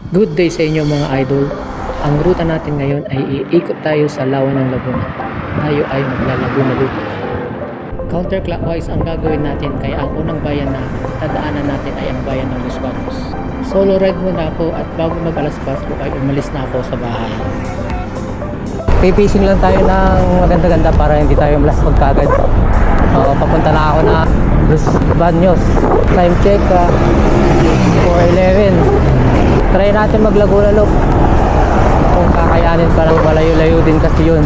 Good day sa inyo mga idol. Ang ruta natin ngayon ay iikot tayo sa Lawa ng Laguna. Tayo ay maglalaguna loop. Counterclockwise ang gagawin natin, kaya ang unang bayan na tadaanan natin ay ang bayan ng Los Baños. Solo ride muna ako at bago mag alas 4 ay umalis na ako sa bahay. Pipacing lang tayo ng maganda-ganda para hindi tayo malas magkagad. Papunta na ako na Los Baños. Time check 4:11. Try natin mag Laguna Loop kung kakayanin. Parang malayo-layo din kasi yun,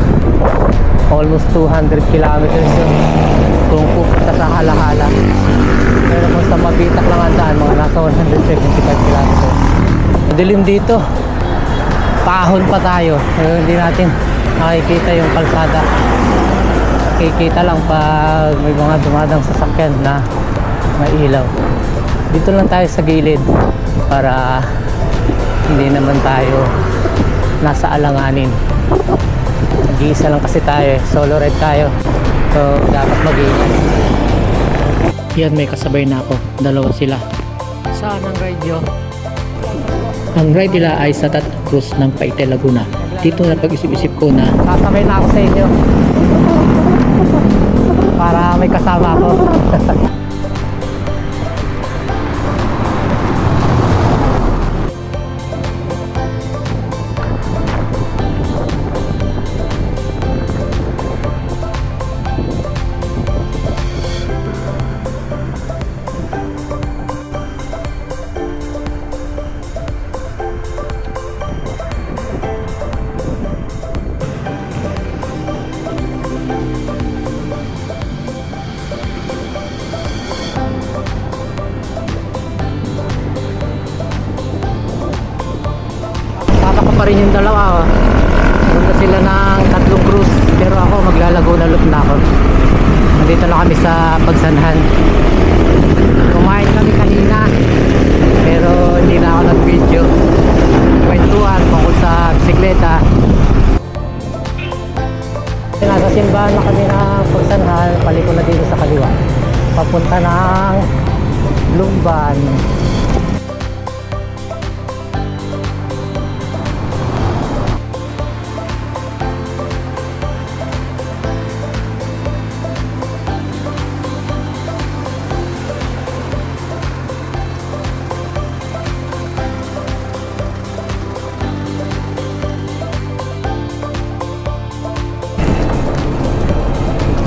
almost 200 kilometers yun kung pupunta sa Hala-Hala. Pero kung sa Mabitak lang ang daan, mga nasa 175 kilometers. Madilim dito, pahon pa tayo, pero hindi natin makikita yung kalsada. Makikita lang pag may mga dumadang sasakyan na may ilaw. Dito lang tayo sa gilid para hindi naman tayo nasa alanganin. Nag-iisa lang kasi tayo, solo ride tayo, so dapat mag-iingat. Yan, may kasabay na ako, dalawa sila. Saan ang ride nyo? Ang ride nila ay sa Santa Cruz ng Paite, Laguna. Dito na pag-isip-isip ko na sasabay na ako sa inyo para may kasama ako. Pa rin yung dalawa, punta sila ng tatlong cruise, pero ako maglalaguna loop na ako. Nandito lang kami sa Pagsanhan. Kumain kami kanina pero hindi na ako nag video. Kwentuhan tungkol sa bisikleta. Nasa simbahan na kami ng Pagsanhan, paliko na dito sa kaliwa papunta ng Lumban.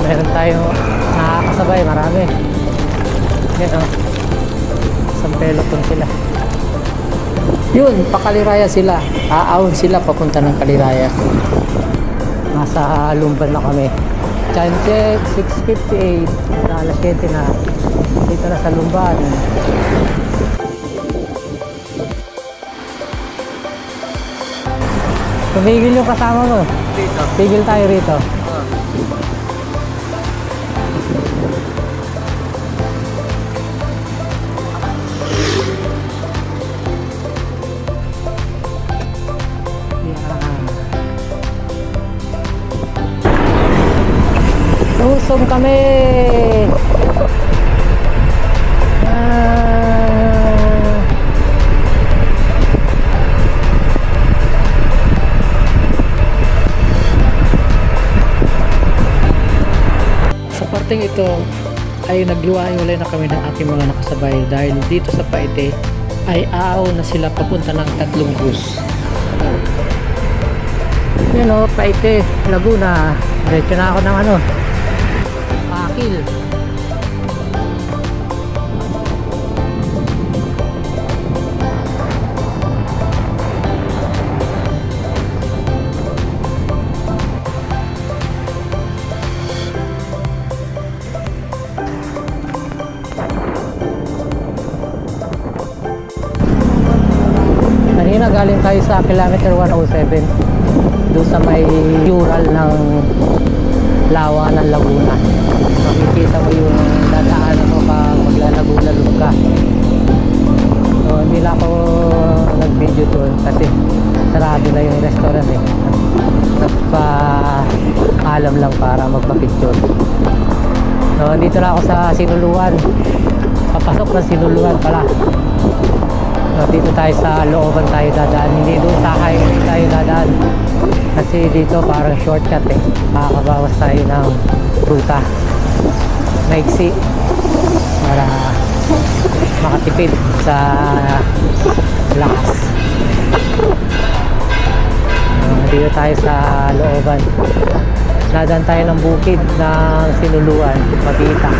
Meron tayo nakakasabay, marami. Yan o, isang peloton sila. Yun, pakaliraya sila. Aawon sila papunta ng Kaliraya. Nasa Lumban na kami. Time check 6:58, alas 7 na. Dito na sa Lumban. Tumigil yung kasama mo. Tigil tayo rito. Lusong kami. Sa parteng ito ay nagluwa-iwalay na kami ng aking mga nakasabay dahil dito sa Paite ay aaw na sila papunta ng tatlong cruise. Yan o, Paite, Laguna. Diretso na ako ng Pakil. Kanina galing tayo sa kilometer 107 doon sa may Ural ng Lawa ng Laguna. Makikita mo yung dadaanan mo pag maglalaguna loop ka. So hindi lang ako nag-video doon kasi sarado na yung restaurant eh. Nagpa-alam lang para magpa-picture. So dito na ako sa Sinuluan. Papasok ng Sinuluan pala. Dito tayo sa looban tayo dadaan, hindi doon sa highway tayo dadaan kasi dito parang shortcut eh, makakabawas tayo ng ruta maiksi para makatipid sa lakas. Dito tayo sa looban, dadaan tayo ng bukid ng Sinuluan, Mabita.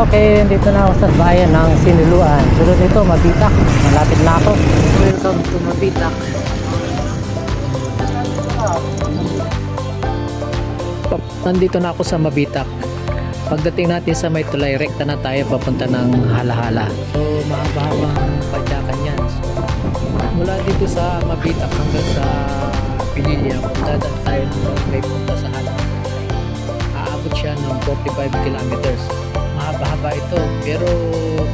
Okay, dito na ako sa bayan ng Sinuluan. Sunod nito, Mabitak. Malapit na ako. Welcome to Mabitak. Nandito na ako sa Mabitak. Pagdating natin sa may tulay, rekta na tayo papunta ng Hala-Hala. So, mahaba-habang padyakan yan. So, mula dito sa Mabitak hanggang sa Pinilya, dadaan tayo may punta sa Hala-Hala. Aabot siya ng 45 kilometers. Mahaba-haba ito, pero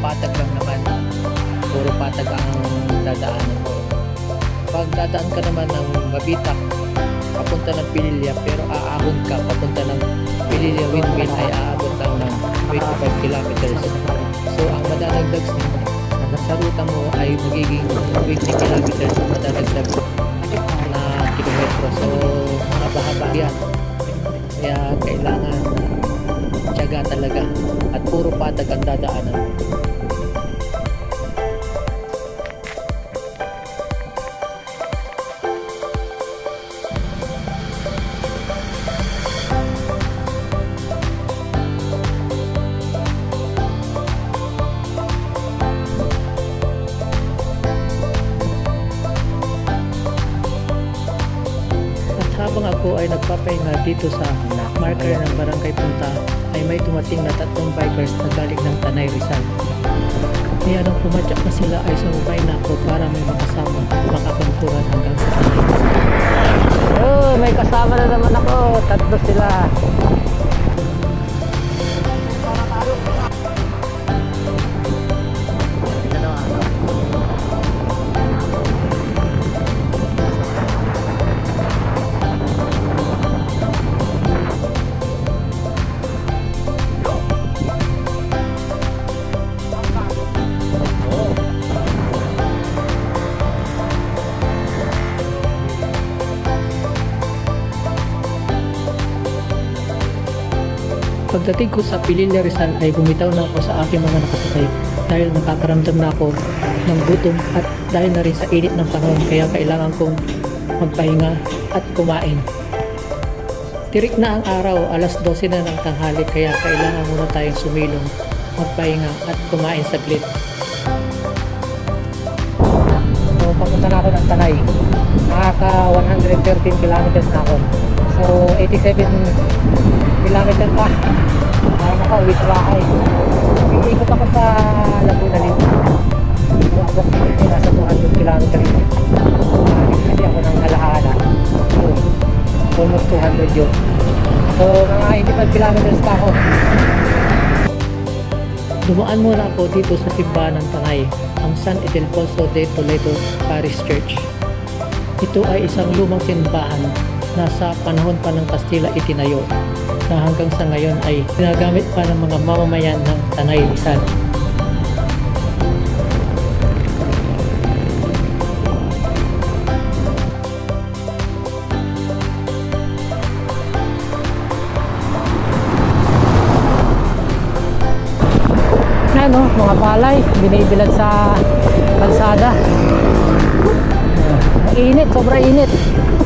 patag lang naman. Puro patag ang dadaanan mo. Pag dadaan ka naman ng Mabitak papunta ng Pililya, pero aahon ka papunta ng Pililya Windmill ay aabot lang ng 25 kilometers. So ang madadagdag sa ruta mo ay magiging 20 kilometers ang madadagdag na kilometro. So mahaba-haba yan, kaya kailangan tiyaga talaga at puro patag ang dadaanan. At habang ako ay nagpapahinga dito sa marker ng Barangay Punta, ay may dumating na 3 bikers na galing ng Tanay Rizal. Kaya nung pumadyak na sila ay sumubay na ako para may makasama at makakunturan hanggang sa Tanay Rizal. Oh, may kasama na naman ako, 3 sila. Pagdating ko sa Pililya Rizal ay bumitaw na ako sa aking mga nakasakay dahil nakakaramdam na ako ng gutom at dahil na rin sa init ng panahon, kaya kailangan kong magpahinga at kumain. Tirik na ang araw, alas 12 na ng tanghali, kaya kailangan muna tayong sumilong, magpahinga at kumain saglit. So papunta na ako ng Tanay, nakaka 113 kilometers na ako. So 87 kilometer pa para makauwi sa bahay. Iikot ako sa Laguna dito. Abot dito nasa 200 kilometer dito. Kasi ako ng Hala-Hala. So, almost 200 yun. So mga 85 kilometers pa ako. Dumaan muna ako dito sa simbahan ng Tanay, ang San Ildefonso de Toledo Parish Church. Ito ay isang lumang simbahan na sa panahon pa ng Kastila itinayo, na hanggang sa ngayon ay ginagamit pa ng mga mamamayan ng Tanay Rizal. Ayan o, mga palay binibilad sa kalsada. Init, sobra init.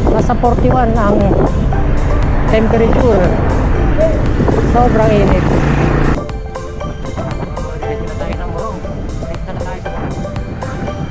Nasa 41 ang temperature. Sobrang init. Diretso na tayo ng Morong. Diretso na tayo sa Morong.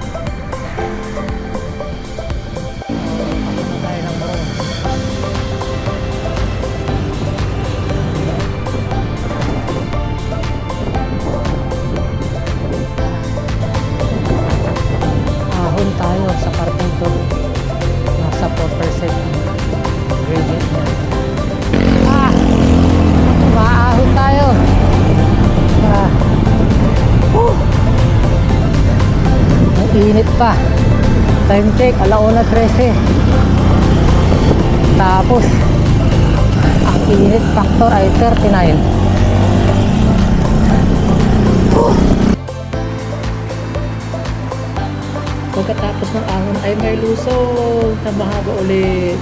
init pa. Time check, 1:13. Tapos ang init factor ay 39. Pagkatapos ng ahon ay may lusog na mahaba ulit.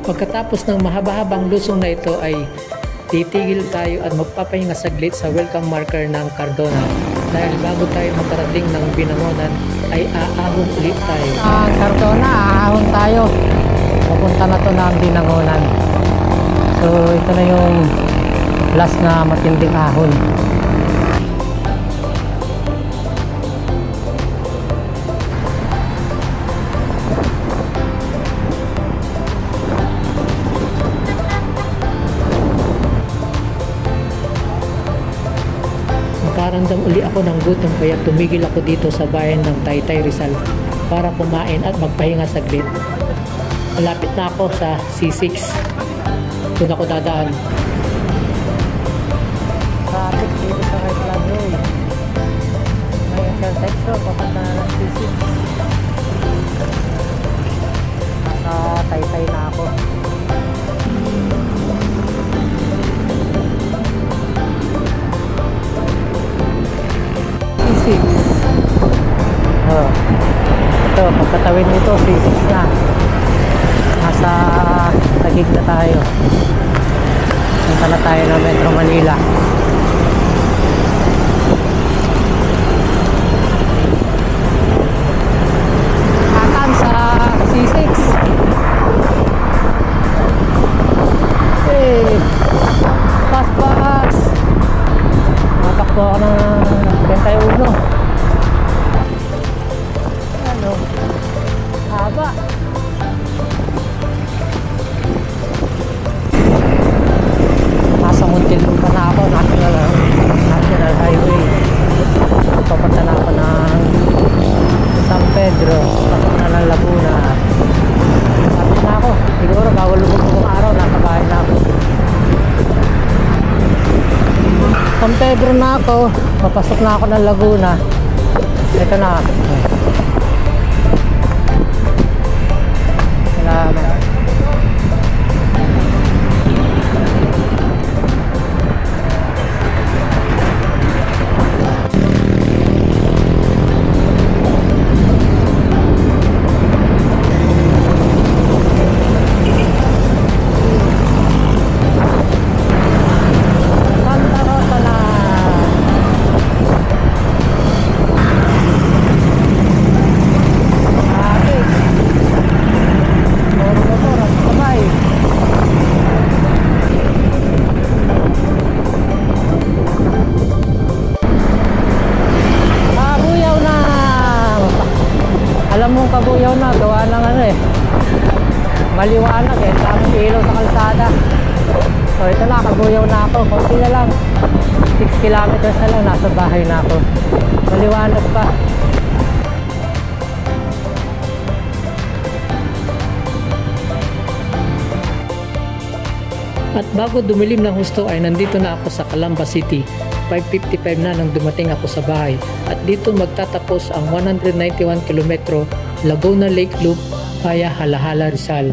Pagkatapos ng mahaba-habang lusong na ito ay titigil tayo at magpapahinga saglit sa welcome marker ng Cardona dahil bago tayo makarating ng Binangonan ay aahon ulit tayo. Cardona, aahon tayo. Papunta na to ng Binangonan. So ito na yung last na matinding ahon. Nakaramdam uli ako ng gutom kaya tumigil ako dito sa bayan ng Taytay Rizal para kumain at magpahinga saglit. Malapit na ako sa C6. Doon ako dadaan. Traffic dito sa right lane. May intersection papunta na ng C6. Nasa Taytay na ako. Ito, pagkatawid nito C6 na. Nasa Taguig na tayo. Punta na tayo ng Metro Manila. Akan sa C6. Hey, pas matakbo ako ng 31. Haba. Nasa Muntinlupa na ako, National Highway. Papunta na ako ng San Pedro, papunta ng Laguna. Sabi na ako, siguro bago lubog ng araw, nasa bahay na ako. San Pedro na ako, papasok na ako ng Laguna. Ito na. Salamat. Alam mong kabuyaw na, gawa ng ano eh, maliwanag eh, tamang ilaw sa kalsada. So ito na, kabuyaw na ako, konti na lang, 6 kilometers na lang, nasa bahay na ako. Maliwanag pa. At bago dumilim ng husto ay nandito na ako sa Calamba City. 5:55 na nang dumating ako sa bahay. At dito magtatapos ang 191 kilometro Laguna Lake Loop via Halahala, Rizal.